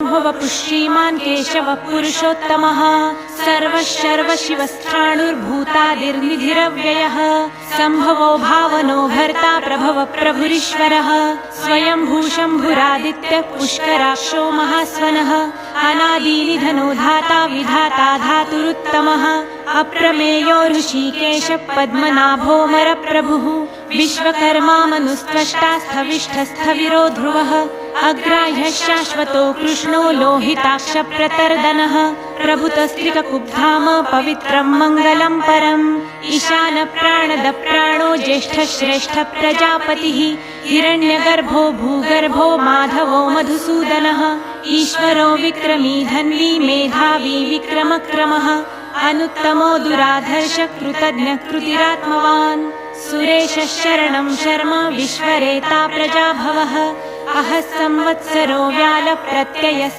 पुष्यमान् केशवः पुरुषोत्तमः सर्वशर्वशिवस्थाणुर्भूतादिर्निधिरव्ययः सम्भवो भावनो भर्ता प्रभव प्रभुरीश्वरः स्वयंभू शम्भुरादित्यः पुष्कराक्षो महास्वनः अनादिनिधनो धाता विधाता धातुरुत्तमः अप्रमेयो ऋषिकेश पद्मनाभोऽमरप्रभुः विश्वकर्मा मनुस्त्वष्टा स्थविष्ठस्थविरो ध्रुवः अग्राह्यः शाश्वतो कृष्णो लोहिताक्ष प्रतर्दनः प्रभुतस्त्रिककुब्धाम पवित्रं मङ्गलं परम् ईशान प्राणद प्राणो ज्येष्ठः श्रेष्ठः प्रजापतिः हिरण्यगर्भो भूगर्भो माधवो मधुसूदनः ईश्वरो विक्रमी धन्वी मेधावी विक्रमक्रमः अनुत्तमो दुराधर्ष कृतज्ञः कृतिरात्मवान् सुरेशः शरणं शर्म विश्वरेता प्रजाभवः अहः संवत्सरो व्याल प्रत्ययः